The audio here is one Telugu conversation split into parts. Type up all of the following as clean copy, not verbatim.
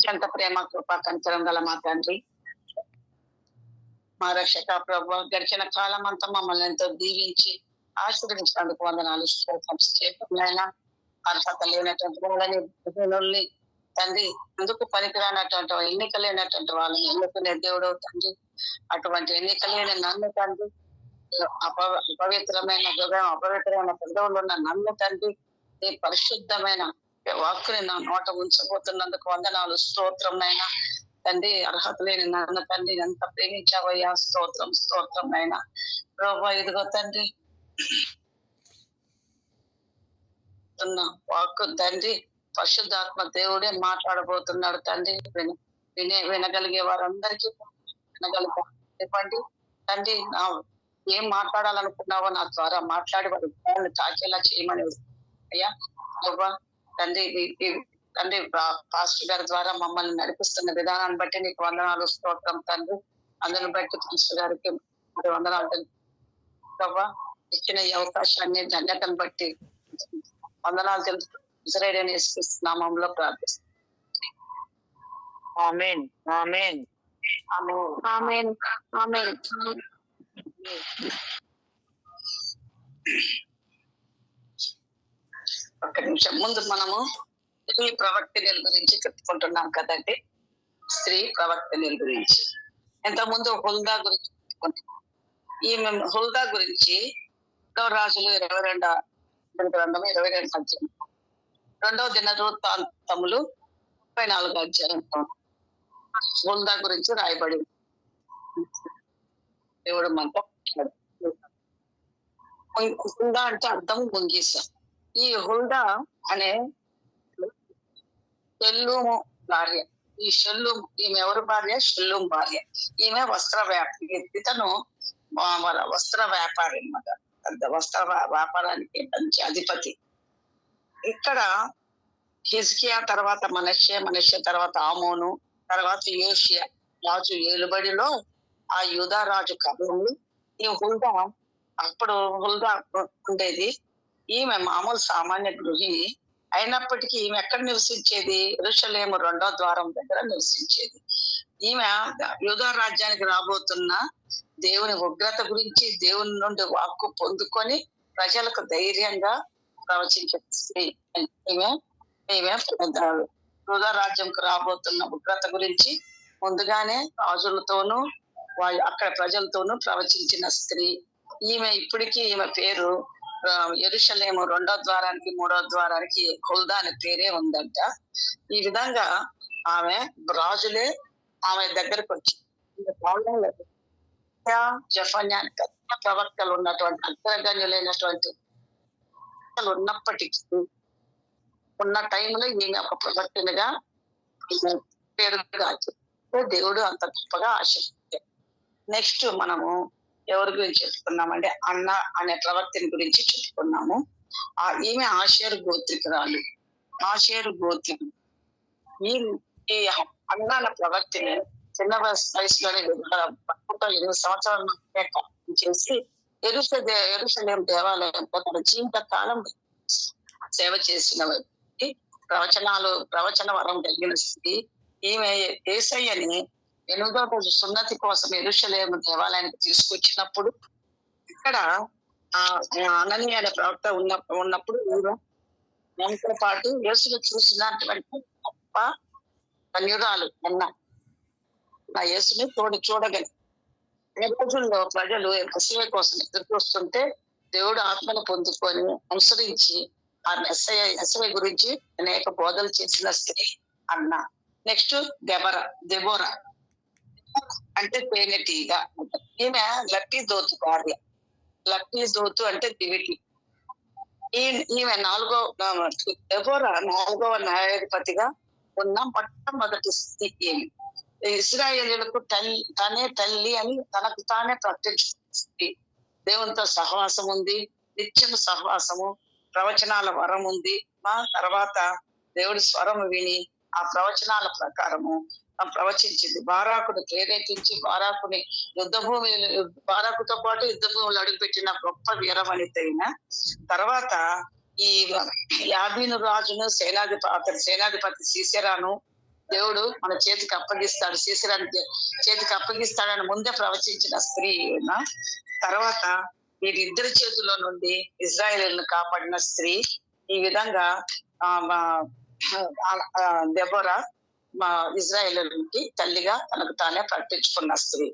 అత్యంత ప్రేమ కృపా కంచరం గల మా తండ్రి, మా రక్షక ప్రభు, గడిచిన కాలం అంతా మమ్మల్ని ఎంతో దీవించి ఆశీర్వదించినందుకు వందనాలు. స్తోత్రం. అర్హత లేనటువంటి వాళ్ళని తండ్రి, ఎందుకు పనికిరానటువంటి ఎన్నిక లేనటువంటి వాళ్ళని ఎన్నుకునే దేవుడు తండ్రి. అటువంటి ఎన్నిక లేని నన్ను తండ్రి, అపవిత్రమైన హృదయం, అపవిత్రమైన పెద్దవులు ఉన్న నన్ను తండ్రి, నీ పరిశుద్ధమైన వాక్కుని నా నోట ఉంచబోతున్నందుకు వందనాలు. స్తోత్రం నైనా తండ్రి. అర్హత లేని నన్ను తండ్రి ఎంత ప్రేమించావయ్యా. స్తోత్రం స్తోత్రం నైనా ప్రభా. ఇదిగో తండ్రి, వాక్కు తండ్రి పరిశుద్ధాత్మ దేవుడే మాట్లాడబోతున్నాడు తండ్రి. వినగలిగే వారందరికీ వినగలిగండి తండ్రి. ఏం మాట్లాడాలనుకున్నావో నా ద్వారా మాట్లాడి వారి తాకేలా చేయమని అయ్యా తండ్రి. తండ్రి, పాస్టర్ గారి ద్వారా మమ్మల్ని నడిపిస్తున్న విధానాన్ని బట్టి నీకు వందనాలు. స్తోత్రం తండ్రి. అందుని బట్టి పాస్టర్ గారికి వందనాలు ప్రభా. ఇచ్చిన ఈ అవకాశాన్ని ధన్యతను బట్టి వందనాలు తెలుసు. ఇజ్రాయేల్ నామంలో ప్రార్థిస్తున్నాం. ఆమేన్ ఆమేన్ ఆమేన్ ఆమేన్. ఒక్క నిమిషం ముందు మనము స్త్రీ ప్రవక్తల గురించి చెప్పుకుంటున్నాం కదండి. స్త్రీ ప్రవక్తల గురించి ఇంతకుముందు హుల్దా గురించి చెప్పుకుంటున్నాం. ఈమె హుల్దా గురించి రాజులు 22 అధ్యాయం, 2వ దినవృత్తాంతములు 34 అధ్యాయం హుల్దా గురించి రాయబడి దేవుడు మనతో. హుల్దా అంటే అర్థం ముంగీస. ఈ హుల్దా అనే షెల్లూము భార్య. ఈ షెల్లూం, ఈమె ఎవరు భార్య? షెల్లూం భార్య. ఈమె వస్త్ర వ్యాపారి. ఇతను వస్త్ర వ్యాపారి అన్నమాట. వస్త్ర వ్యాపారానికి మంచి అధిపతి. ఇక్కడ హిజ్కియా తర్వాత మనష్య తర్వాత ఆమోను తర్వాత యోషియా రాజు ఏలుబడిలో ఆ యూదా రాజు కాలంలో ఈ హుల్దా, అప్పుడు హుల్దా ఉండేది. ఈమె మామూలు సామాన్య గృహిణి అయినప్పటికీ ఈమె ఎక్కడ నివసించేది? యెరూషలేము 2వ ద్వారం దగ్గర నివసించేది. ఈమె యూదా రాజ్యానికి రాబోతున్న దేవుని ఉగ్రత గురించి దేవుని నుండి వాక్కు పొందుకొని ప్రజలకు ధైర్యంగా ప్రవచించే స్త్రీ. ఈమె యూదా రాజ్యంకు రాబోతున్న ఉగ్రత గురించి ముందుగానే రాజులతోనూ అక్కడ ప్రజలతోనూ ప్రవచించిన స్త్రీ ఈమె. ఇప్పటికీ ఈమె పేరు యెరూషలేము 2వ ద్వారానికి 3వ ద్వారానికి హుల్దా అనే పేరే ఉందంట. ఈ విధంగా ఆమె రాజులే ఆమె దగ్గరకు వచ్చి జఫన్యా ప్రవక్తలు ఉన్నటువంటి అగ్రగణ్యులైనటువంటి ఉన్నప్పటికీ ఉన్న టైంలో ఈమె ఒక ప్రవక్తనిగా పేరుగా దేవుడు అంత గొప్పగా ఆశిస్తాడు. నెక్స్ట్ మనము ఎవరి గురించి చెప్పుకున్నామంటే అన్న అనే ప్రవక్తని గురించి చెప్పుకున్నాము. ఈమె ఆషేరు గోత్రికురాలు. ఆషేరు గోత్రికుడు. ఈ అన్న అనే ప్రవక్తని చిన్న వయసులోనే 8 సంవత్సరాల చేసి యెరూషలేం దేవాలయంలో తన జీవిత కాలం సేవ చేసిన ప్రవచన వరం కలిగిన స్త్రీ ఈమె. యేసయ్యని 8వ రోజు సున్నతి కోసం యెరూషలేము దేవాలయానికి తీసుకొచ్చినప్పుడు ఇక్కడ అననీయ అనే ప్రవక్త ఉన్నప్పుడు దానితో పాటు యేసును చూసినటువంటి గొప్ప ధన్యురాలు అన్న నా యేసుని చూడగలి. ఈ రోజుల్లో ప్రజలు మెస్సయ్య కోసం ఎదుర్కొస్తుంటే దేవుడు ఆత్మను పొందుకొని అనుసరించి ఆ మెస్సయ్య గురించి అనేక బోధలు చేసిన స్త్రీ అన్న. నెక్స్ట్ దెబోరా అంటే తేనెటీగ. ఈమె లక్కీదోతు భార్య. లక్కీదోతు అంటే దివిటి. ఈమె దెబోరా 4వ న్యాయాధిపతిగా ఉన్న మొట్టమొదటి స్త్రీ. ఈమె ఇశ్రాయేలీయులకు తనే తల్లి అని తనకు తానే ప్రకటించుకుంది. దేవునితో సహవాసం ఉంది, నిత్యం సహవాసము, ప్రవచనాల వరం ఉంది. తర్వాత దేవుడి స్వరం విని ఆ ప్రవచనాల ప్రకారము ప్రవచించింది. బారాకును ప్రేరేపించి బారాకుతో పాటు యుద్ధ భూములు అడుగుపెట్టిన గొప్ప వీరవనిత అయిన తర్వాత ఈ యాబీను రాజును సేనాధిపతి సీసెరాను దేవుడు మన చేతికి అప్పగిస్తాడు, సీసరాని చేతికి అప్పగిస్తాడని ముందే ప్రవచించిన స్త్రీ తర్వాత వీరిద్దరి చేతుల్లో నుండి ఇజ్రాయేలును కాపాడిన స్త్రీ. ఈ విధంగా దెబోరా మా ఇజ్రాయేలుకి తల్లిగా తనకు తానే ప్రకటించుకున్న స్త్రీ.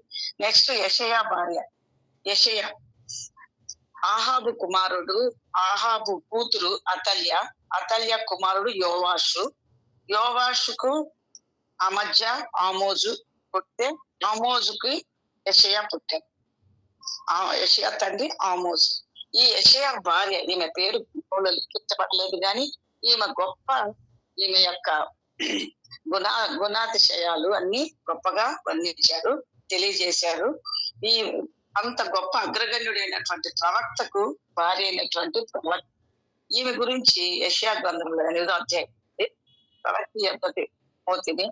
నెక్స్ట్ యెషయా భార్య. యెషయా ఆహాబు కుమారుడు, ఆహాబు కూతురు అతల్య, అతల్య కుమారుడు యోవాషు, యోవాషుకు అమజ్య ఆమోజు పుట్టే, ఆమోజుకి యెషయా పుట్టాడు. యెషయా తండ్రి ఆమోజు. ఈ యెషయా భార్య, ఈమె పేరు లిఖించబడలేదు కానీ ఈమె గొప్ప, ఈమె యొక్క గుణాతిశయాలు అన్ని గొప్పగా వర్ణించారు, తెలియజేశారు. ఈ అంత గొప్ప అగ్రగణ్యుడైనటువంటి ప్రవక్తకు భార్య అయినటువంటి ప్రవక్త. ఈమె గురించి యెషయా గ్రంథంలో 8వ అధ్యాయం ప్రవక్త యొక్క మోతిని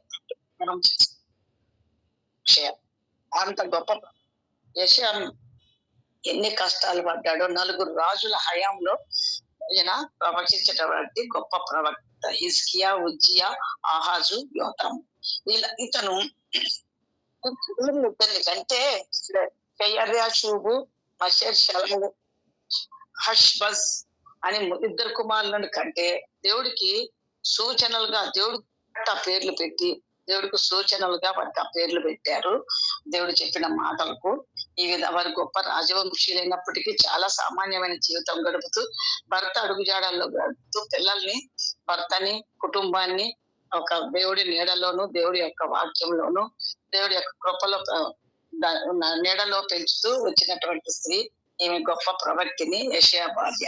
మనం అంత గొప్ప యెషయా ఎన్ని కష్టాలు పడ్డాడో. 4 రాజుల హయాంలో ఈయన ప్రవచించేటువంటి గొప్ప ప్రవక్త. హిజ్కియా, ఉజ్జియా, ఆహాజు, యోతాము. ఇతను కంటే షూబు, మషేర్ షలము, హష్బస్ అని 2 కుమారులను కంటే దేవుడికి సూచనలుగా దేవుడికి ఆ పేర్లు పెట్టి, దేవుడికి సూచనలుగా వారికి ఆ పేర్లు పెట్టారు. దేవుడు చెప్పిన మాటలకు ఈ విధంగా వారు గొప్ప రాజవంశీలైనప్పటికీ చాలా సామాన్యమైన జీవితం గడుపుతూ, భర్త అడుగుజాడల్లో గడుపుతూ, పిల్లల్ని, భర్తని, కుటుంబాన్ని ఒక దేవుడి నీడలోను, దేవుడి యొక్క వాక్యంలోను, దేవుడి యొక్క కృపలో నీడలో పెంచుతూ వచ్చినటువంటి స్త్రీ. ఈమె గొప్ప ప్రవక్తిని, యెషయా భార్య.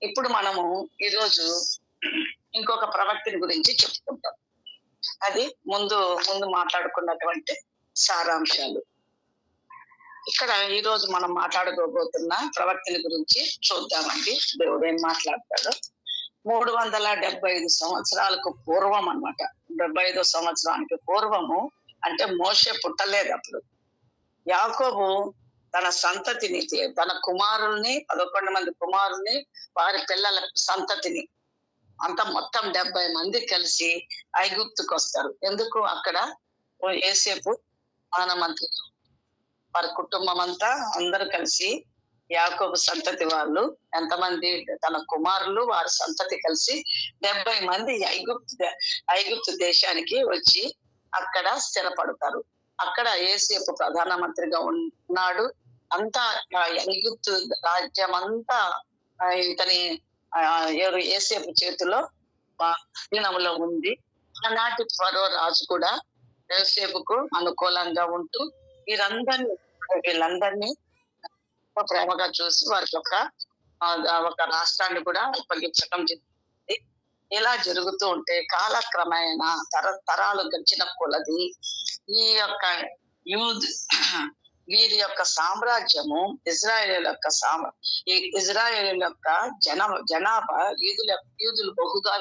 ఇప్పుడు మనము ఈరోజు ఇంకొక ప్రవక్తిని గురించి చెప్పుకుంటాం. అది ముందు మాట్లాడుకున్నటువంటి సారాంశాలు. ఇక్కడ ఈ రోజు మనం మాట్లాడుకోబోతున్న ప్రవక్తిని గురించి చూద్దామండి. దేవుడు ఏం మాట్లాడతాడు. 375 సంవత్సరాలకు పూర్వం అన్నమాట. 75వ సంవత్సరానికి పూర్వము అంటే మోషే పుట్టలేదు అప్పుడు. యాకోబు తన సంతతిని, తన కుమారుల్ని, 11 మంది కుమారుల్ని, వారి పిల్లల సంతతిని అంతా మొత్తం 70 మంది కలిసి ఐగుప్తుకు వస్తారు. ఎందుకు? అక్కడ యోసేపు ప్రధానమంత్రి, వారి కుటుంబం అంతా అందరూ కలిసి, యాకోబు సంతతి వాళ్ళు ఎంతమంది, తన కుమారులు, వారి సంతతి కలిసి 70 మంది ఐగుప్తు దేశానికి వచ్చి అక్కడ స్థిరపడతారు. అక్కడ యోసేపు ప్రధానమంత్రిగా ఉన్నాడు. అంతా ఐగుప్తు రాజ్యం అంతా ఇతని యోసేపు చేతిలో దీనంలో ఉంది. ఆనాటి ఫరో రాజు కూడా యోసేపుకు అనుకూలంగా ఉంటూ వీళ్ళందరినీ ప్రేమగా చూసి వారికి ఒక రాష్ట్రాన్ని కూడా అప్పగించడం జరిగింది. ఇలా జరుగుతూ ఉంటే కాలక్రమేణా తరాలు గడిచిన కొలది ఈ యొక్క వీరి యొక్క సామ్రాజ్యము, ఇజ్రాయేల్ యొక్క జనాభా యూదులు బహుగా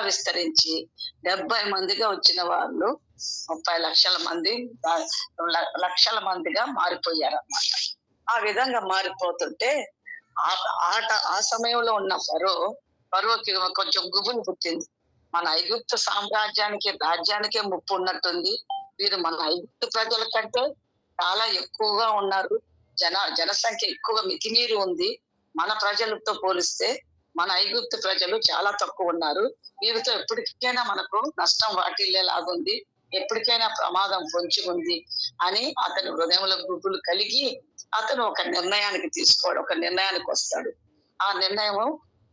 విస్తరించి 70 మందిగా వచ్చిన వాళ్ళు 30 లక్షల మందిగా మారిపోయారు అన్నమాట. ఆ విధంగా మారిపోతుంటే ఆ సమయంలో ఉన్న ఫరోకి కొంచెం గుబులు పుట్టింది. మన ఐగుప్తు రాజ్యానికే ముప్పు ఉన్నట్టుంది. వీరు మన ఐగుప్తు ప్రజల కంటే చాలా ఎక్కువగా ఉన్నారు. జనసంఖ్య ఎక్కువ మితిమీరి ఉంది. మన ప్రజలతో పోలిస్తే మన ఐగుప్తు ప్రజలు చాలా తక్కువ ఉన్నారు. వీరితో ఎప్పటికైనా మనకు నష్టం వాటిల్లేలాగుంది, ఎప్పటికైనా ప్రమాదం పొంచి ఉంది అని అతని హృదయంలో గుబులు కలిగి అతను ఒక నిర్ణయానికి వస్తాడు. ఆ నిర్ణయం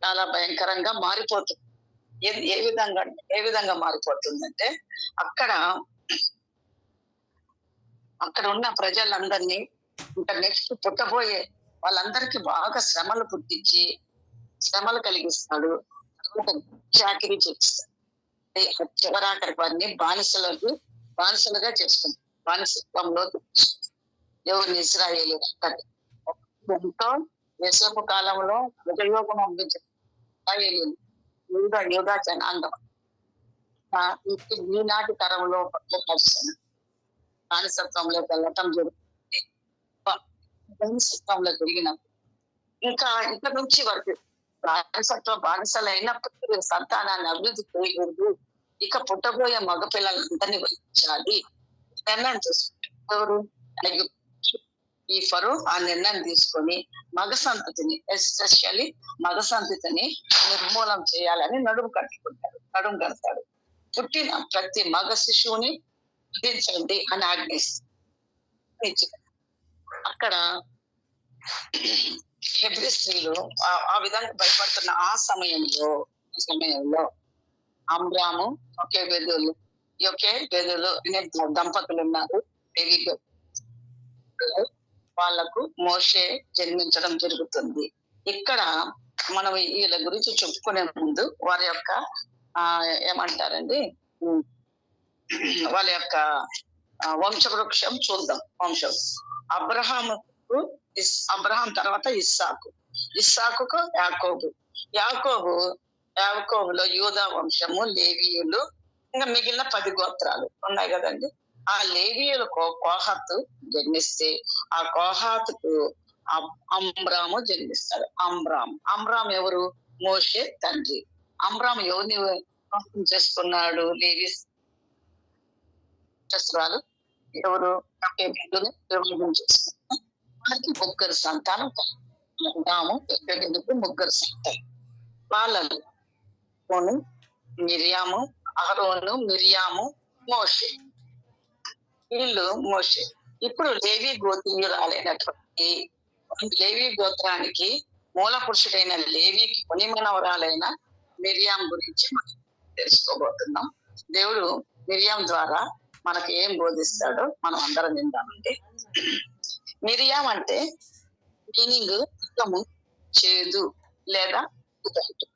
చాలా భయంకరంగా మారిపోతుంది. ఏ విధంగా మారిపోతుందంటే అక్కడ ఉన్న ప్రజలందరినీ, ఇంకా నెక్స్ట్ పుట్టబోయే వాళ్ళందరికీ బాగా శ్రమలు కలిగిస్తాడు. చాకిరీ చేస్తాడు. చివరాఖరికి వారిని బానిసలుగా చేసుకుంటాడు. బానిసత్వంలో ఎవరిని? ఇశ్రాయేలు. ఎంతో యోసేపు కాలంలో యుగయోగం అందించారు యూదా జనాంగం. ఈనాటి తరంలో బానిసత్వంలోకి వెళ్ళటం జరుగుతుంది. బానిసత్వంలో జరిగినప్పుడు ఇంకా ఇక్కడ నుంచి వరకు బానిసలైనప్పటికీ సంతానాన్ని అభివృద్ధి చేయకూడదు ఇక పుట్టబోయే మగ పిల్లలందరినీ వహించాలి నిర్ణయం తీసుకుంటారు. ఎవరు? ఈ ఫరో ఆ నిర్ణయం తీసుకొని మగ సంతతిని, ఎస్పెషల్లీ మగ సంతతిని నిర్మూలం చేయాలని నడుము కడతాడు. పుట్టిన ప్రతి మగ శిశువుని వధించండి అని ఆజ్ఞిస్తారు. అక్కడ హెబ్రీ స్త్రీలు ఆ విధంగా భయపడుతున్న ఆ సమయంలో అమ్రాము ఒకే బెదులు అనే దంపతులు ఉన్నారు. వాళ్లకు మోషే జన్మించడం జరుగుతుంది. ఇక్కడ మనం వీళ్ళ గురించి చెప్పుకునే ముందు వారి యొక్క ఏమంటారండి వాళ్ళ యొక్క వంశవృక్షం చూద్దాం. అబ్రహాం తర్వాత ఇస్సాకుకు యాకోబులో యూదా వంశము, లేవీయులు, ఇంకా మిగిలిన 10 గోత్రాలు ఉన్నాయి కదండి. ఆ లేవీయులకు కోహాతు జన్మిస్తే ఆ కోహాతుకు అమ్రాము జన్మిస్తాడు. అమ్రాం ఎవరు? మోషే తండ్రి. అమ్రాం ఎవరిని చేసుకున్నాడు? లేవి ఎవరు? వివాహం చేసుకున్నారు. వారికి 3 సంతానం. అమ్రాము ముగ్గురు సంతానం. వాళ్ళను అహరోను, మిరియాము, మోషే. వీళ్ళు మోషే. ఇప్పుడు లేవి గోత్రీయురాలైనటువంటి లేవి గోత్రానికి మూల పురుషుడైన లేవికి మునిమనవరాలైన మిరియాం గురించి మనం తెలుసుకోబోతున్నాం. దేవుడు మిరియాం ద్వారా మనకి ఏం బోధిస్తాడో మనం అందరం విందామండి. మిరియాం అంటే మీనింగ్ చేదు లేదా తిరుగుబాటు.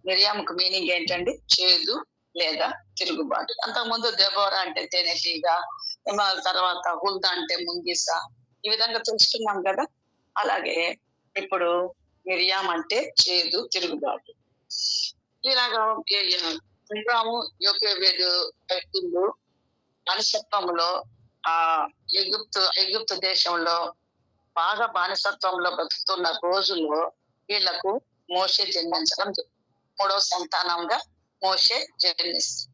మిరియాముకు మీనింగ్ ఏంటండి? చేదు లేదా తిరుగుబాటు. అంతకుముందు దెబోరా అంటే తేనెటీగ, తర్వాత హుల్దా అంటే ముంగిస, ఈ విధంగా తెలుసుకున్నాం కదా. అలాగే ఇప్పుడు మిరియాం అంటే చేదు, తిరుగుబాటు. ఇలాగా వ్యక్తులు బానిసత్వంలో ఎగుప్తు దేశంలో బాగా బానిసత్వంలో బతుకుతున్న రోజుల్లో వీళ్లకు మోషే జన్మించడం 3వ సంతానంగా మోషే జన్మిస్తారు.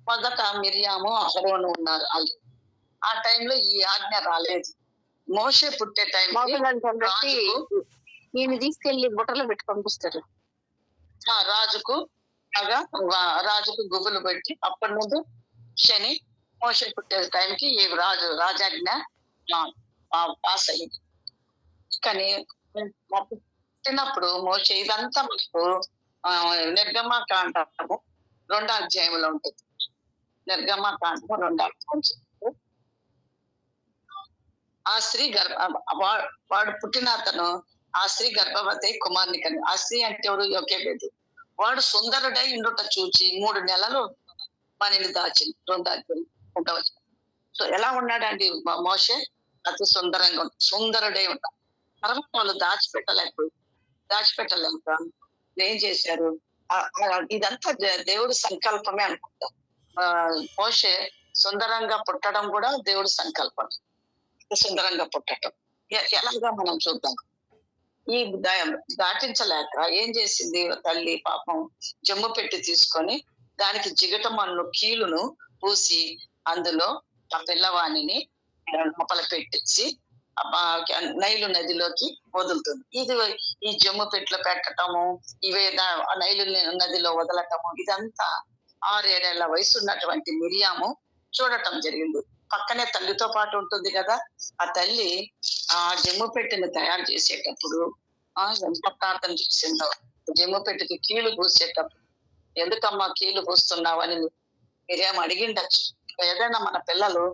మొదట మిరియాము, అహరోను ఉన్నారు. ఆ టైంలో ఈ ఆజ్ఞ రాలేదు. మోషే పుట్టే టైం నేను తీసుకెళ్లి బుట్టలో పెట్టి పంపిస్తారు. రాజుకు గుబులు పెట్టి అప్పటి నుండి శని మోషే పుట్టే టైంకి ఈ రాజాజ్ఞ పాస్ అయింది. కానీ పుట్టినప్పుడు మోషే ఇదంతా మనకు నిర్గమకాండము 2వ అధ్యాయంలో ఉంటుంది. నిర్గమకాండము 2వ అధ్యాయం. ఆ స్త్రీ వాడు పుట్టిన అతను ఆ స్త్రీ గర్భవతి కుమార్ని కని. ఆ స్త్రీ అంటే ఎవరు? యోకేబెదు. వాడు సుందరుడై ఉండుట చూచి 3 నెలలు మనని దాచింది. 2వ అధ్యాయం ఉండవచ్చు. సో ఎలా ఉన్నాడండి మోషే? అతి సుందరుడై ఉంటాడు. తర్వాత వాళ్ళు దాచిపెట్టలేక ఏం చేశారు? ఇదంతా దేవుడి సంకల్పమే అనుకుంటాం. మోషే సుందరంగా పుట్టడం కూడా దేవుడి సంకల్పం. సుందరంగా పుట్టడం ఎలాగా మనం చూద్దాం. ఈ దాటించలేక ఏం చేసింది తల్లి? పాపం జమ్ము పెట్టి తీసుకొని దానికి జిగటమన్ను కీలును పూసి అందులో ఆ పిల్లవాణిని లోపల పెట్టేసి నైలు నదిలోకి వదులుతుంది. ఇది ఈ జమ్ము పెట్టులో పెట్టటము, ఇవే నైలు నదిలో వదలటము, ఇదంతా 6-7 ఏళ్ల వయసు ఉన్నటువంటి మిరియాము చూడటం జరిగింది. పక్కనే తల్లితో పాటు ఉంటుంది కదా. ఆ తల్లి ఆ జమ్ము పెట్టెను తయారు చేసేటప్పుడు ఎంత ప్రార్థన చేసిందో. జమ్ము పెట్టెకి కీలు పూసేటప్పుడు ఎందుకమ్మా కీలు పూస్తున్నావు అని మిరియాం అడిగిండొచ్చు. ఏదైనా మన పిల్లలు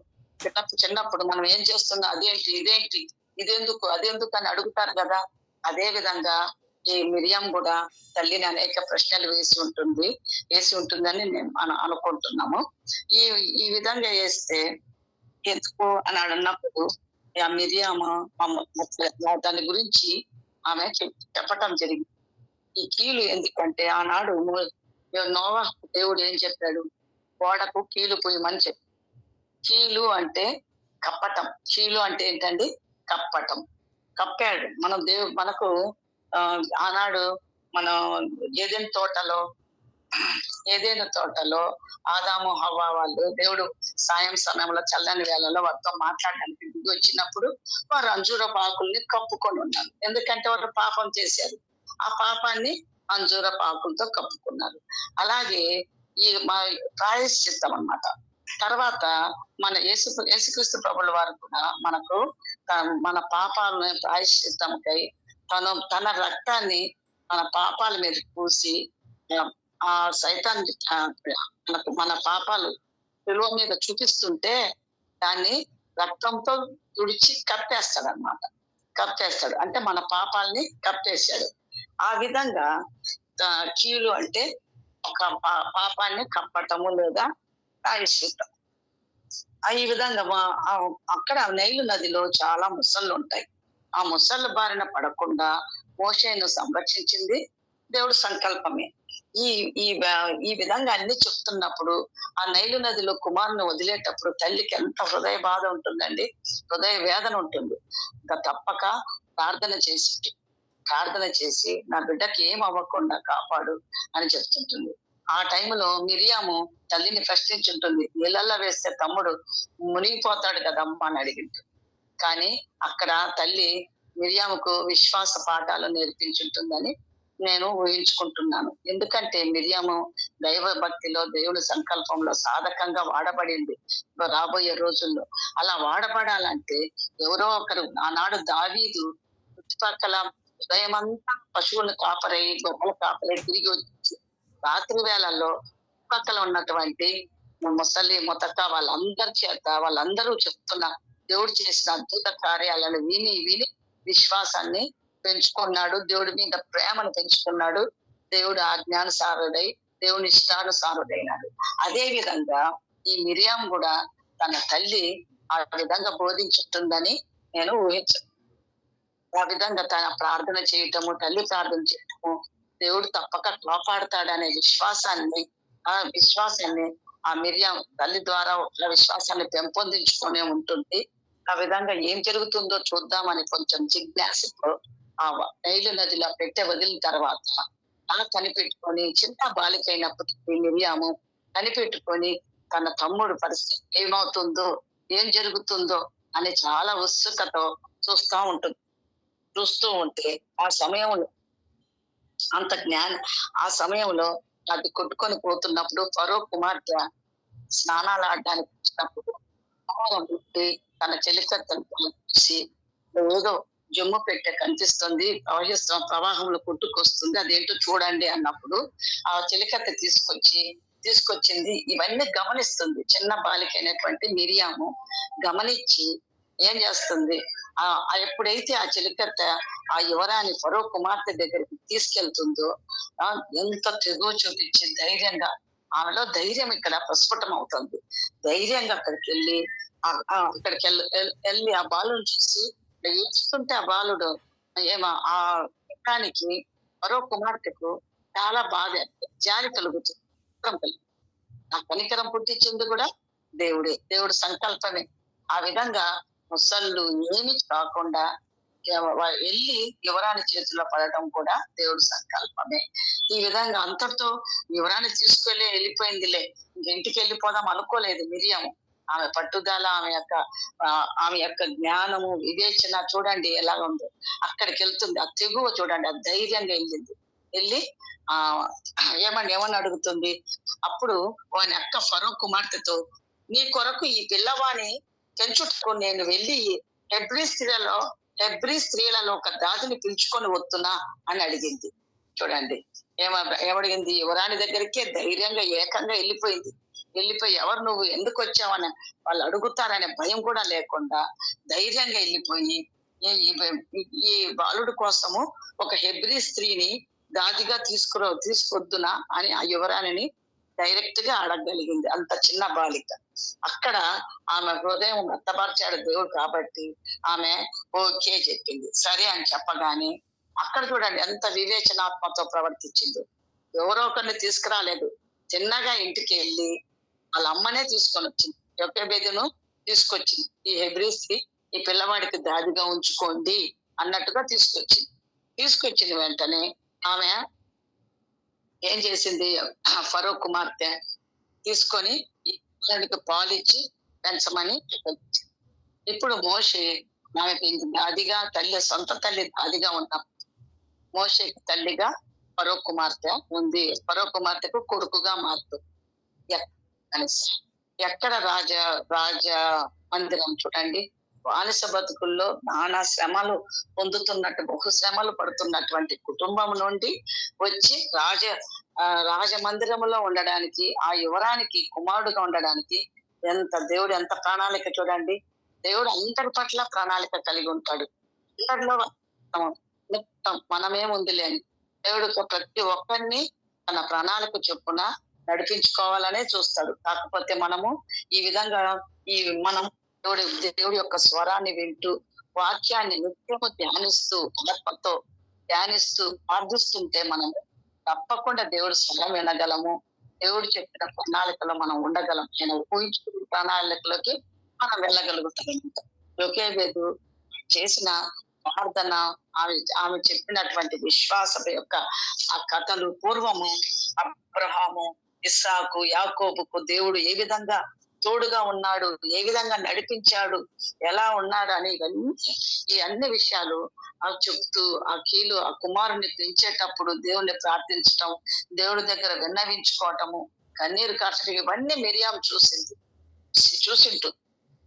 చిన్నప్పుడు మనం ఏం చేస్తున్నా అదేంటి, ఇదెందుకు, అదెందుకు అని అడుగుతారు కదా. అదే విధంగా ఈ మిరియాం కూడా తల్లిని అనేక ప్రశ్నలు వేసి ఉంటుందని మనం అనుకుంటున్నాము. ఈ విధంగా వేస్తే ఎందుకు అని అన్నప్పుడు ఆ మిరియాము దాని గురించి ఆమె చెప్పటం జరిగింది. ఈ కీలు ఎందుకంటే ఆనాడు నోవహు దేవుడు ఏం చెప్పాడు? గోడకు కీలు పూయమని చెప్పి. కీలు అంటే కప్పటం. కీలు అంటే ఏంటండి? కప్పటం. కప్పాడు. మనకు ఆనాడు మనం ఏదైనా తోటలో ఏదైనా తోటలో ఆదాము హవ్వ వాళ్ళు దేవుడు సాయం సమయంలో చల్లని వేళలో వారితో మాట్లాడడానికి దిగి వచ్చినప్పుడు వారు అంజూరపు ఆకుల్ని కప్పుకొని ఉన్నారు. ఎందుకంటే వారు పాపం చేశారు. ఆ పాపాన్ని అంజూరపు ఆకులతో కప్పుకున్నారు. అలాగే ఈ మా ప్రాయశ్చిత్తం అన్నమాట. తర్వాత మన యేసుక్రీస్తు ప్రభుల వారు కూడా మనకు మన పాపాలను ప్రాయశ్చిత్తముకై తన రక్తాన్ని మన పాపాల మీద పూసి ఆ సైతాన్ మనకు మన పాపాలు విలువ మీద చూపిస్తుంటే దాన్ని రక్తంతో తుడిచి కప్పేస్తాడు అన్నమాట. కప్పేస్తాడు అంటే మన పాపాలని కప్పేశాడు. ఆ విధంగా కీలు అంటే ఒక పాపాన్ని కప్పటము లేదా ప్రాయశ్చిత్తం. ఈ విధంగా అక్కడ నైలు నదిలో చాలా ముసళ్ళు ఉంటాయి. ఆ ముసళ్ళ బారిన పడకుండా మోషేను సంరక్షించింది దేవుడి సంకల్పమే. ఈ ఈ ఈ విధంగా అన్ని చెప్తున్నప్పుడు ఆ నైలు నదిలో కుమారుని వదిలేటప్పుడు తల్లికి ఎంత హృదయ బాధ ఉంటుందండి, హృదయ వేదన ఉంటుంది. ఇంకా తప్పక ప్రార్థన చేసి నా బిడ్డకి ఏం అవ్వకుండా కాపాడు అని చెప్తుంటుంది. ఆ టైంలో మిరియాము తల్లిని ప్రశ్నించుంటుంది, నీళ్ళల్లో వేస్తే తమ్ముడు మునిగిపోతాడు కదమ్మా అని అడిగింది. కానీ అక్కడ తల్లి మిరియాముకు విశ్వాస పాఠాలు నేర్పించుంటుందని నేను ఊహించుకుంటున్నాను. ఎందుకంటే మిరియాము దైవ భక్తిలో దేవుని సంకల్పంలో సాధకంగా వాడబడింది రాబోయే రోజుల్లో. అలా వాడబడాలంటే ఎవరో ఒకరు, ఆనాడు దావీదు చుట్టుపక్కల ఉదయమంతా పశువులను కాపరై గొప్పల కాపరై తిరిగి వచ్చి రాత్రి వేళల్లో చుట్టుపక్కల ఉన్నటువంటి ముసలి మొతక వాళ్ళందరి చేత వాళ్ళందరూ చెప్తున్న దేవుడు చేసిన అద్భుత కార్యాలను విని విశ్వాసాన్ని పెంచుకున్నాడు. దేవుడి మీద ప్రేమను పెంచుకున్నాడు. దేవుడు ఆజ్ఞానుసారుడై దేవుని ఇష్టానుసారుడైనాడు. అదే విధంగా ఈ మిరియాం కూడా తన తల్లి ఆ విధంగా బోధించుతుందని నేను ఊహించాను. ఆ విధంగా తన ప్రార్థన చేయటము, తల్లి ప్రార్థన చేయటము, దేవుడు తప్పక కాపాడుతాడనే విశ్వాసాన్ని ఆ మిరియాం తల్లి ద్వారా విశ్వాసాన్ని పెంపొందించుకునే ఉంటుంది. ఆ విధంగా ఏం జరుగుతుందో చూద్దామని కొంచెం జిజ్ఞాసతో ఆ నైలు నదిలో పెట్టె వదిలిన తర్వాత కనిపెట్టుకొని చిన్న బాలిక అయినప్పటికీ మిరియాము కనిపెట్టుకొని తన తమ్ముడు పరిస్థితి ఏమవుతుందో ఏం జరుగుతుందో అని చాలా ఉత్సుకతో చూస్తూ ఉంటే ఆ సమయంలో ఆ సమయంలో అది కొట్టుకొని పోతున్నప్పుడు ఫరో కుమార్తె స్నానాలు ఆడడానికి వచ్చినప్పుడు తన చెలికత్తను చూసి ఏదో జమ్ము పెట్టె కనిపిస్తుంది, ప్రవాహంలో కొట్టుకొస్తుంది, అదేంటో చూడండి అన్నప్పుడు ఆ చెలికత్త తీసుకొచ్చింది. ఇవన్నీ గమనిస్తుంది. చిన్న బాలిక అయినటువంటి మిరియాము గమనించి ఏం చేస్తుంది, ఎప్పుడైతే ఆ చెలికత్త ఆ యువరాన్ని ఫరో కుమార్తె దగ్గరికి తీసుకెళ్తుందో ఎంత తెగువ చూపించి ధైర్యంగా, ఆమెలో ధైర్యం ఇక్కడ ప్రస్ఫుటం అవుతుంది. ధైర్యంగా అక్కడికి వెళ్ళి ఆ బాలుని చూసి ఏడుస్తుంటే ఆ బాలుడు ఆ ముఖానికి మరో కుమార్తెకు చాలా బాధ, జాలి కలుగుతుంది. ఆ కనికరం పుట్టించింది కూడా దేవుడి సంకల్పమే. ఆ విధంగా ముసళ్ళు ఏమి కాకుండా వెళ్ళి యువరాణి చేతిలో పడటం కూడా దేవుడి సంకల్పమే. ఈ విధంగా అంతటితో యువరాణి వెళ్ళిపోయిందిలే, ఇంటికి వెళ్ళిపోదాం అనుకోలేదు మిరియాము. ఆమె పట్టుదల, ఆమె యొక్క జ్ఞానము, వివేచన చూడండి ఎలా ఉందో. అక్కడికి వెళ్తుంది, ఆ తెగువ చూడండి, ఆ ధైర్యంగా వెళ్ళి ఏమని అడుగుతుంది. అప్పుడు వాని అక్క ఫరో కుమార్తెతో, నీ కొరకు ఈ పిల్లవాణి పెంచుటకు నేను వెళ్ళి హెబ్రీ స్త్రీలలో ఒక దాదిని పిలుచుకొని వస్తున్నా అని అడిగింది. చూడండి ఏమడిగింది, యువరాణి దగ్గరికే ధైర్యంగా ఏకంగా వెళ్ళిపోయి ఎవరు నువ్వు ఎందుకు వచ్చావని వాళ్ళు అడుగుతారనే భయం కూడా లేకుండా ధైర్యంగా వెళ్ళిపోయి ఈ బాలుడు కోసము ఒక హెబ్రీ స్త్రీని దాదిగా తీసుకొద్దునా అని ఆ యువరాణిని డైరెక్ట్ గా అడగగలిగింది. అంత చిన్న బాలిక. అక్కడ ఆమె హృదయం మెత్తపరిచాడు దేవుడు కాబట్టి ఆమె ఓకే చెప్పింది. సరే అని చెప్పగానే అక్కడ చూడండి ఎంత వివేచనాత్మతో ప్రవర్తించింది. ఎవరో ఒకరిని తీసుకురాలేదు, చిన్నగా ఇంటికి వెళ్ళి వాళ్ళ అమ్మనే తీసుకొని వచ్చింది. యొక్కెబెదును తీసుకొచ్చింది. ఈ హెబ్రీ స్త్రీ ఈ పిల్లవాడికి దాదిగా ఉంచుకోండి అన్నట్టుగా తీసుకొచ్చింది. వెంటనే ఆమె ఏం చేసింది? ఫరో కుమార్తె తీసుకొని ఈ పిల్లాడికి పాలిచ్చి పెంచమని చెప్పింది. ఇప్పుడు మోషే ఆమెకి దాదిగా తల్లి, సొంత తల్లి దాదిగా ఉన్న మోషేకి తల్లిగా ఫరో కుమార్తె ఉంది. ఫరో కుమార్తెకు కొడుకుగా మారుతుంది. అనేసి ఎక్కడ రాజ మందిరం చూడండి, బానిస బతుకుల్లో నానా శ్రమలు పొందుతున్నట్టు, బహు శ్రమలు పడుతున్నటువంటి కుటుంబం నుండి వచ్చి రాజమందిరంలో ఉండడానికి, ఆ యువరానికి కుమారుడుగా ఉండడానికి దేవుడు ఎంత ప్రణాళిక చూడండి. దేవుడు అందరి పట్ల ప్రణాళిక కలిగి ఉంటాడు. అందరిలో మనమేముంది లేని దేవుడు ప్రతి ఒక్కరిని తన ప్రణాళిక చొప్పున నడిపించుకోవాలనే చూస్తాడు. కాకపోతే మనము ఈ విధంగా మనం దేవుడి యొక్క స్వరాన్ని వింటూ, వాక్యాన్ని నిత్యము ధ్యానిస్తూ, ఆత్మతో ధ్యానిస్తూ ప్రార్థిస్తుంటే మనం తప్పకుండా దేవుడి స్వరం వినగలము. దేవుడు చెప్పిన ప్రణాళికలో మనం ఉండగలం. నేను ఊహించుకున్న ప్రణాళికలోకి మనం వెళ్ళగలుగుతాం. యోకేబేదు చేసిన ప్రార్థన, ఆమె చెప్పినటువంటి విశ్వాస యొక్క ఆ కథలు, పూర్వము అబ్రహాము, ఇస్సాకు, యాకోబుకు దేవుడు ఏ విధంగా తోడుగా ఉన్నాడు, ఏ విధంగా నడిపించాడు, ఎలా ఉన్నాడు అని ఈ అన్ని విషయాలు చెప్తూ ఆ కుమారుని పెంచేటప్పుడు దేవుణ్ణి ప్రార్థించటం, దేవుడి దగ్గర విన్నవించుకోవటము, కన్నీరు కార్చడం, ఇవన్నీ మిరియాం చూసింటూ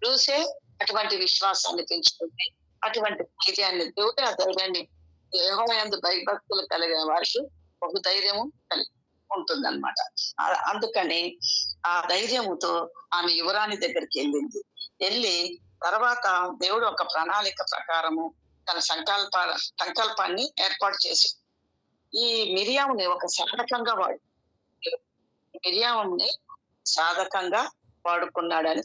చూసే అటువంటి విశ్వాసాన్ని పెంచుకుంటే, అటువంటి ధైర్యాన్ని, దేవుడే ఆ ధైర్యాన్ని, యెహోవా యందు భయభక్తులు కలిగిన వారికి బహు ధైర్యము కలిగి ఉంటుందన్నమాట. అందుకని ఆ ధైర్యముతో ఆమె యువరాణి దగ్గరికి వెళ్ళి తర్వాత దేవుడు ఒక ప్రణాళిక ప్రకారము తన సంకల్పాన్ని ఏర్పాటు చేసి ఈ మిరియాముని ఒక సాధకంగా మిరియాముని సాధకంగా వాడుకున్నాడని.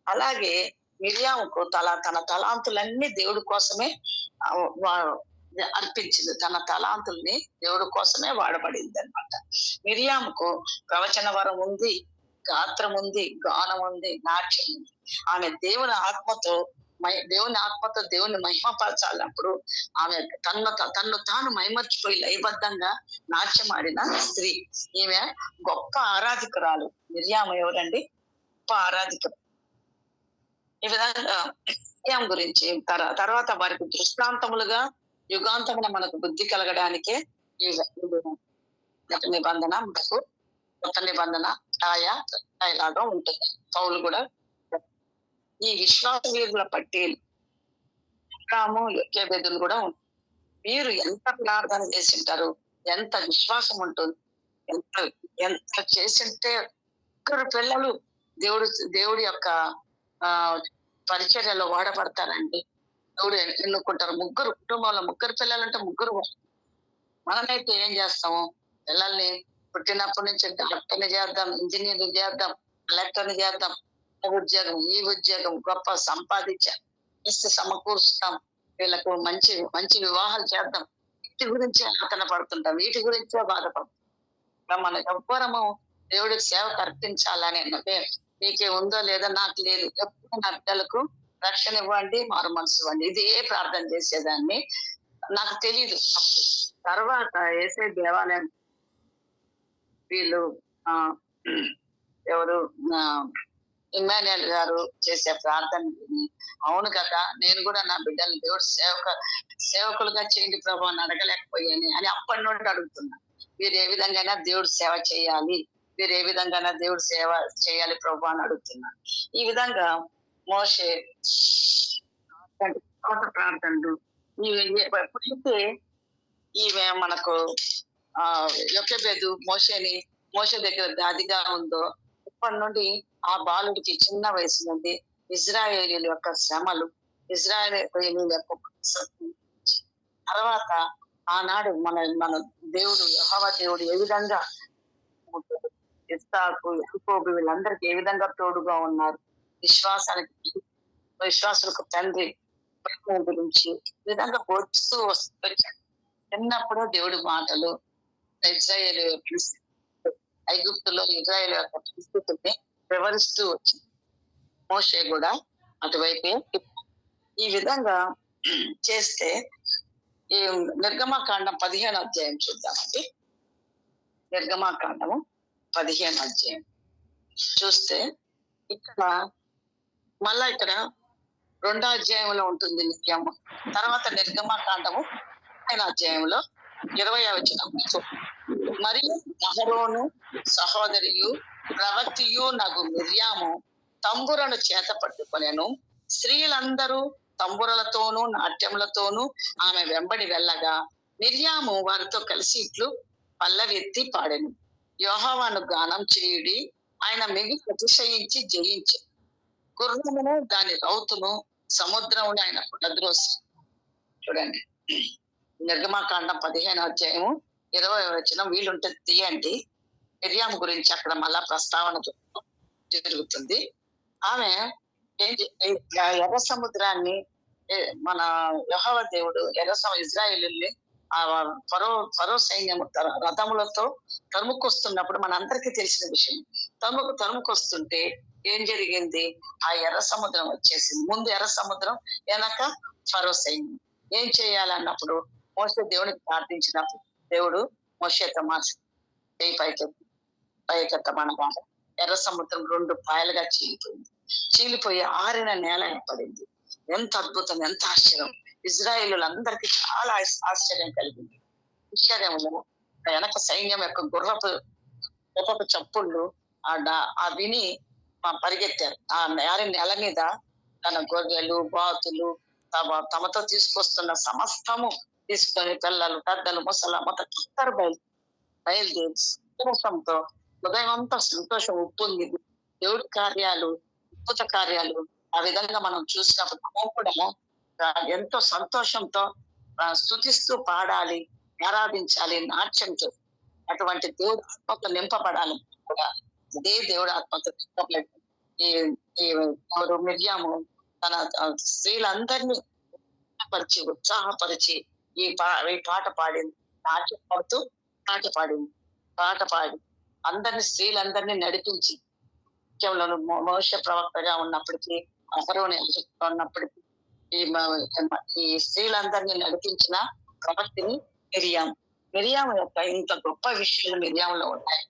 అలాగే మిరియాముకు తన తలాంతులన్నీ దేవుడి కోసమే అర్పించింది. తన తలాంతుల్ని దేవుడి కోసమే వాడబడింది అనమాట. మిరియాముకు ప్రవచన వరం ఉంది, గాత్రం ఉంది, గానం ఉంది, నాట్యం ఉంది. ఆమె దేవుని ఆత్మతో దేవుని మహిమపరచాలన్నప్పుడు ఆమె తన్ను తాను మైమర్చిపోయి లయబద్ధంగా నాట్యమాడిన స్త్రీ. ఈమె గొప్ప ఆరాధికురాలు. మిరియాము ఎవరండి? గొప్ప ఆరాధికురాలు. ఈ విధంగా మిరియాం గురించి తర్వాత వారికి దృష్టాంతములుగా యుగాంతమున మనకు బుద్ధి కలగడానికే ఈ నిబంధన మనకు కొత్త నిబంధన లాగా ఉంటుంది. పౌలు కూడా ఈ విశ్వాస వీరుల పట్టీలు యోకేబేదులు కూడా ఉంటుంది. వీరు ఎంత ప్రార్థన చేసింటారు, ఎంత విశ్వాసం ఉంటుంది, ఎంత చేసింటే ఒక్కరు పిల్లలు దేవుడి యొక్క పరిచర్యలో వాడబడతారండి. దేవుడు ఎన్నుకుంటారు. కుటుంబంలో ముగ్గురు పిల్లలు అంటే ముగ్గురు. మనమైతే ఏం చేస్తాము? పిల్లల్ని పుట్టినప్పటి నుంచి డాక్టర్ని చేద్దాం, ఇంజనీర్ని చేద్దాం, కలెక్టర్ని చేద్దాం, ఈ ఉద్యోగం గొప్ప సంపాదించాం, సమకూరుస్తాం, వీళ్ళకు మంచి మంచి వివాహాలు చేద్దాం, వీటి గురించే ఆతన పడుతుంటాం, వీటి గురించే బాధపడుతుంటాం. మన ఎవ్వరము దేవుడికి సేవకు అర్పించాలని మీకే ఉందో లేదో నాకు లేదు, ఎప్పుడు నా బిడ్డలకు రక్షణ ఇవ్వండి, మారు మనసు ఇవ్వండి, ఇదే ప్రార్థన చేసేదాన్ని. నాకు తెలియదు. తర్వాత ఏసే దేవాలయం వీళ్ళు ఎవరు ఇమ్మాన్యుయల్ గారు చేసే ప్రార్థన అవును కదా, నేను కూడా నా బిడ్డలు దేవుడు సేవకులుగా చేయండి ప్రభు అని అడగలేకపోయాను అని అప్పటి నుండి అడుగుతున్నా. వీరు ఏ విధంగా దేవుడు సేవ చేయాలి, వీరు ఏ విధంగా దేవుడు సేవ చేయాలి ప్రభు అని అడుగుతున్నా. ఈ విధంగా మోషే ప్రార్థనలు ఎప్పుడైతే ఈమె మనకు యోకేబేదు మోషే దగ్గర దాదిగా ఉందో ఇప్పటి నుండి ఆ బాలుడికి చిన్న వయసు నుండి ఇజ్రాయేలీల యొక్క శ్రమలు, ఇజ్రాయేలీల యొక్క తర్వాత ఆనాడు మన దేవుడు యెహోవా దేవుడు ఏ విధంగా ఇస్సాకు, యాకోబు వీళ్ళందరికీ ఏ విధంగా తోడుగా ఉన్నారు, విశ్వాసులకు తండ్రి గురించి ఈ విధంగా బోధిస్తూ వచ్చాడు. చిన్నప్పుడు దేవుడి మాటలు, ఇజ్రాయేల్ ఐగుప్తులో ఇజ్రాయేల్ యొక్క పరిస్థితుల్ని వివరిస్తూ వచ్చింది. మోషే కూడా అటువైపే. ఈ విధంగా చేస్తే ఈ నిర్గమకాండం 15వ అధ్యాయం చూద్దామండి. నిర్గమాకాండము 15 అధ్యాయం చూస్తే ఇక్కడ మళ్ళా ఇక్కడ 2వ అధ్యాయంలో ఉంటుంది నిత్యము. తర్వాత నిర్గమాకాండము 15 అధ్యాయంలో 20వ వచనం. మరియు అహరోను సహోదరియు ప్రవక్తియు నగు మిర్యాము తంబురను చేత పట్టుకొనెను. స్త్రీలందరూ తంబురలతోనూ నాట్యములతోనూ ఆమె వెంబడి వెళ్ళగా మిర్యాము వారితో కలిసి ఇట్లు పల్లవెత్తి పాడెను. యెహోవాను గానం చేయుడి, ఆయన మిగి అతిశయించి జయించి గుర్రమును దాని రౌతును సముద్రమును ఆయన కులద్రోసి. చూడండి, నిర్గమాకాండం 15 అధ్యాయము 20వ వచనం. వీలుంటే తీయండి. మిర్యాము గురించి అక్కడ మళ్ళా ప్రస్తావన జరుగుతుంది. ఆమె ఎర్ర సముద్రాన్ని మన యెహోవా దేవుడు ఇజ్రాయేలుల్ని ఆ ఫరో సైన్యం రథములతో తరుముకొస్తున్నప్పుడు మనందరికీ తెలిసిన విషయం. తరుముకొస్తుంటే ఏం జరిగింది? ఆ ఎర్ర సముద్రం వచ్చేసింది. ముందు ఎర్ర సముద్రం, వెనక ఫరో సైన్యం. ఏం చేయాలన్నప్పుడు మోషే దేవునికి ప్రార్థించినప్పుడు దేవుడు మోషేతో పైకెత్తమనగా ఎర్ర సముద్రం 2 పాయలుగా చీలిపోయి ఆరిన నేల ఏర్పడింది. ఎంత అద్భుతం, ఎంత ఆశ్చర్యం! ఇజ్రాయేలులందరికీ చాలా ఆశ్చర్యం కలిగింది. ఆశ్చర్యంలో వెనక సైన్యం యొక్క గుర్రపు చప్పుళ్ళు ఆ విని పరిగెత్తారు. ఆ నేల మీద తన గొర్రెలు, బాతులు, తమతో తీసుకొస్తున్న సమస్తము తీసుకొని పిల్లలు, పెద్దలు, ముసల మొత్తం బయలుదేరి సంతోషంతో హృదయం అంతా సంతోషం ఉప్పొంగి దేవుడి కార్యాలు, అద్భుత కార్యాలు ఆ విధంగా మనం చూసినప్పుడు మనం కూడా ఎంతో సంతోషంతో స్తుతిస్తూ పాడాలి, ఆరాధించాలి, నాట్యంతో. అటువంటి దేవుడు ఆత్మతో నింపబడాలి కూడా. అదే దేవుడు ఆత్మతో నింపబడి ఈ మిర్యాము తన స్త్రీలందరినీ ఉత్సాహపరిచి ఈ పాట పాడింది. నాట్యం పాడుతూ పాట పాడి స్త్రీలందరినీ నడిపించి, ముఖ్యంలో మోషే ప్రవక్తగా ఉన్నప్పటికీ, అహరోను ఉన్నప్పటికీ ఈ స్త్రీలందరినీ నడిపించిన ప్రవక్తిని మిరియాము యొక్క ఇంత గొప్ప విషయాలు మిరియాములో ఉన్నాయి.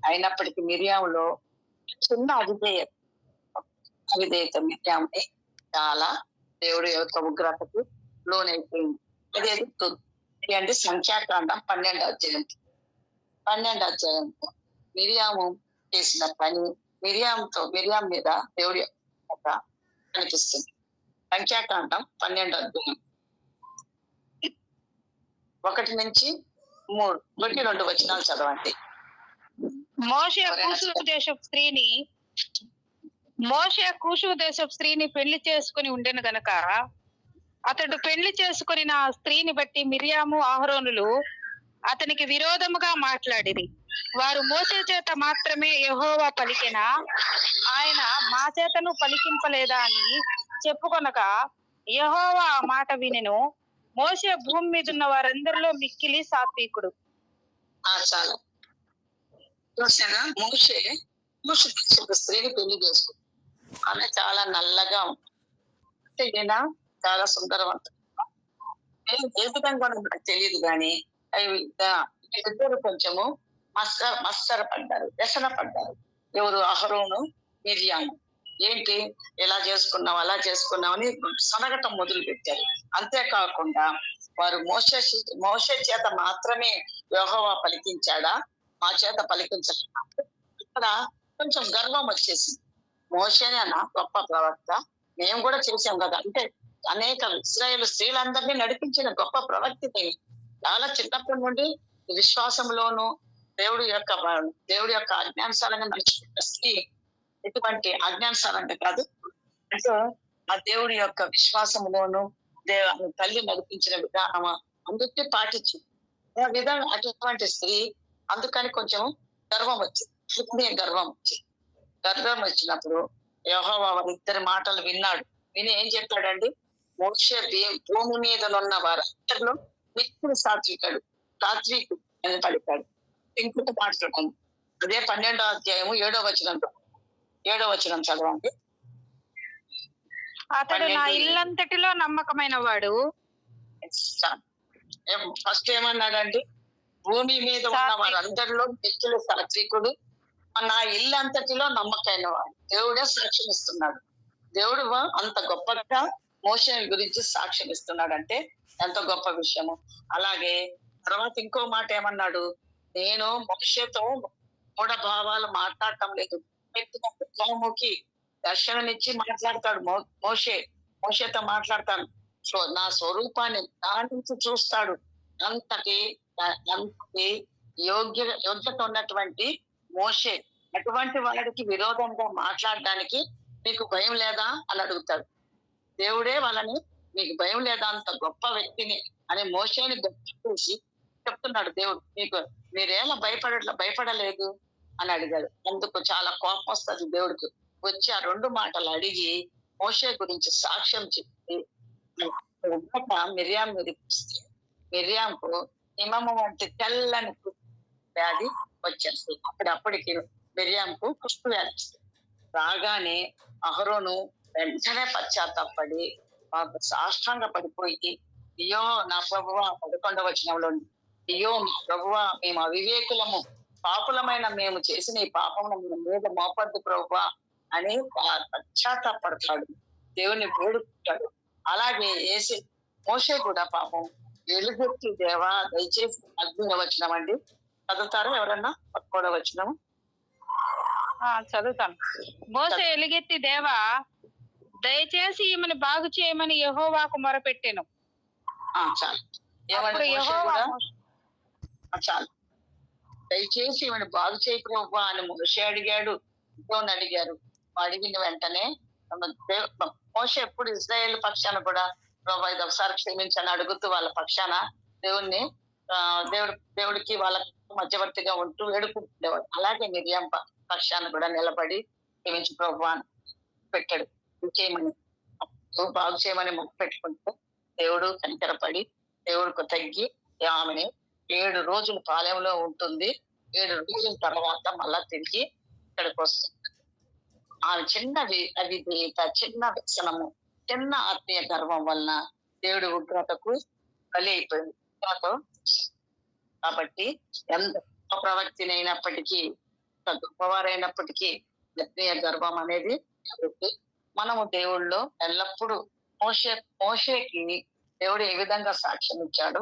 అయినప్పటికీ మిరియాములో చిన్న అవిధేయత మిరియాముని చాలా దేవుడి యొక్క ఉగ్రతకు లోనైపోయింది. అదేంటి సంఖ్యాకాండం 12వ అధ్యాయం. మిరియాము చేసిన పని మిరియాం మీద దేవుడి యొక్క కనిపిస్తుంది. సంఖ్యాకాండం 12వ అధ్యాయం 1 నుంచి 2 వచనాలు చదవండి. మోషే కూషు దేశపు స్త్రీని పెళ్లి చేసుకుని ఉండెను గనక అతడు పెళ్లి చేసుకుని ఆ స్త్రీని బట్టి మిర్యాము అహరోనులు అతనికి విరోధముగా మాట్లాడిరి. వారు మోషే చేత మాత్రమే యెహోవా పలికెనా, ఆయన మా చేతను పలికింపలేదా అని చెప్పుకొనక యెహోవా ఆ మాట వినెను. మోషే భూమి మీద ఉన్న వారందరిలో మిక్కిలి సాత్వికుడు. చాలా చూసారా, మోషే స్త్రీని పెళ్లి చేసుకుంది. ఆమె చాలా నల్లగా ఉంటుంది, ఈయన చాలా సుందరవంతుడు. ఏ విధంగా నాకు తెలియదు కానీ ఇద్దరు కొంచెము వ్యసన పడ్డారు. ఎవరు? అహరోను, మిర్యాము. ఏంటి ఎలా చేసుకున్నావు, అలా చేసుకున్నావు అని సనగటం మొదలు పెట్టారు. అంతేకాకుండా వారు మోషే చేత మాత్రమే యెహోవా పలికించాడా, మా చేత పలికించాడా? ఇక్కడ కొంచెం గర్వం వచ్చేసింది. మోషేనేనా గొప్ప ప్రవక్త, మేము కూడా చేసాం కదా. అంటే అనేక ఇశ్రాయేలు స్త్రీలందరినీ నడిపించిన గొప్ప ప్రవక్తి. చాలా చిన్నప్పటి నుండి విశ్వాసంలోను దేవుడి యొక్క ఆజ్ఞానుసారంగా నడుచుకున్న స్త్రీ. ఎటువంటి ఆజ్ఞానుసారంగా కాదు, అంటే ఆ దేవుడి యొక్క విశ్వాసంలోను తల్లి నడిపించిన విధానం అందరికీ పాటించు ఆ విధంగా. అటువంటి స్త్రీ అందుకని కొంచెం గర్వం వచ్చినప్పుడు యెహోవా వారిద్దరి మాటలు విన్నాడు. విని ఏం చెప్పాడండి? మోషే భూమి మీద ఉన్న వారందరిలో మిక్కిలి సాత్వికుడు అని పలికాడు. ఇంకొక మాట చూడండి, అదే 12వ అధ్యాయము 7వ వచనం చదవండి. అతడు నా ఇల్లంతటిలో నమ్మకమైన వాడు. ఫస్ట్ ఏమన్నాడండి? భూమి మీద ఉన్న వారందరిలో మిక్కిలి సాత్వికుడు, నా ఇల్లు అంతటిలో నమ్మకైన వాడు. దేవుడే సాక్ష్యం ఇస్తున్నాడు. దేవుడు అంత గొప్పగా మోషే గురించి సాక్ష్యం ఇస్తున్నాడు అంటే ఎంత గొప్ప విషయము. అలాగే తర్వాత ఇంకో మాట ఏమన్నాడు, నేను మోషేతో మూఢ భావాలు మాట్లాడటం లేదు. ముఖాముఖి దర్శనమిచ్చి మాట్లాడతాడు మోషేతో మాట్లాడతాను. నా స్వరూపాన్ని నా నుంచి చూస్తాడు. అంతటి యోగ్యత ఉన్నటువంటి మోషే అటువంటి వాడికి విరోధంగా మాట్లాడడానికి మీకు భయం లేదా అని అడుగుతాడు. దేవుడే వాళ్ళని మీకు భయం లేదా, అంత గొప్ప వ్యక్తిని అని మోషేని గొప్ప చేసి చెప్తున్నాడు దేవుడు. మీరేలా భయపడలేదు అని అడిగాడు. అందుకు చాలా కోపం వస్తుంది దేవుడికి. వచ్చి ఆ 2 మాటలు అడిగి మోషే గురించి సాక్ష్యం చెప్పి మిర్యాం మీదకిస్తే మిర్యాంకు హిమము వంటి తెల్లని వ్యాధి వచ్చేస్తుంది. అప్పటికి మిర్యాంకు కుష్టు వ్యాధి రాగానే అహరోను వెంటనే పశ్చాత్తాపడి సాష్టాంగ పడిపోయి, అయ్యో నా ప్రభువా, 11వ వచనంలో, అయ్యో మా ప్రభువా, మేము అవివేకులము, పాపులమైన మేము చేసిన ఈ పాపమును మీద మోపద్దు ప్రభువా అని పశ్చాత్తాపడతాడు, దేవుని వేడుకుంటాడు. అలాగే మోషే కూడా పాపం ఎలుగెత్తి దేవా దయచేసి 14వ వచనం అండి, చదువుతారా ఎవరన్నా? 11వ వచనం చదువుతాను. మోషే ఎలుగెత్తి దేవా దయచేసి ఈమెను బాగు చేయమని యెహోవాకు మొరపెట్టెను. చాలు, దయచేసి ఈమెను బాగు చేయకురా అని మోషే అడిగాడు, దేవుని అడిగారు. అడిగిన వెంటనే మోషే ఎప్పుడు ఇజ్రాయేల్ పక్షాన కూడా ప్రభా ఇది ఒకసారి క్షమించని అడుగుతూ వాళ్ళ పక్షాన దేవుడికి వాళ్ళకి మధ్యవర్తిగా ఉంటూ వేడుకుంటుండేవాడు. అలాగే మిర్యాం పక్షాన కూడా నిలబడి క్షమించు ప్రభు అని పెట్టాడు. చేయమని బాగు చేయమని మొక్కు పెట్టుకుంటూ దేవుడు కనికరపడి దేవుడికి తగ్గి ఆమెని 7 రోజులు పాలెంలో ఉంటుంది. 7 రోజుల తర్వాత మళ్ళా తిరిగి ఇక్కడికి వస్తుంది. ఆమె చిన్న వ్యసనము, చిన్న ఆత్మీయ గర్వం వలన దేవుడి ఉగ్రతకు బలి అయిపోయింది. కాబట్టి ఎంత ప్రవక్తినైనప్పటికీ, గొప్పవారైనప్పటికీ ఆత్మీయ గర్వం అనేది మనము దేవుళ్ళో ఎల్లప్పుడూ మోషేకి దేవుడు ఏ విధంగా సాక్ష్యం ఇచ్చాడు,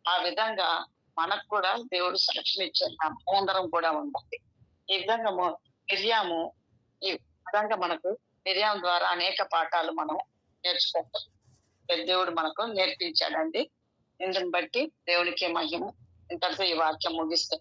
ఆ విధంగా మనకు కూడా దేవుడు సాక్ష్యం ఇచ్చాడు. అందరం కూడా ఉండాలి. ఈ విధంగా మిర్యాము ఈ విధంగా మనకు మిర్యాం ద్వారా అనేక పాఠాలు మనం నేర్చుకుంటాం. దేవుడు మనకు నేర్పించాడండి. ఇందుని బట్టి దేవునికి మహిమ. ఇంతటితో ఈ వాక్యం ముగిస్తాం.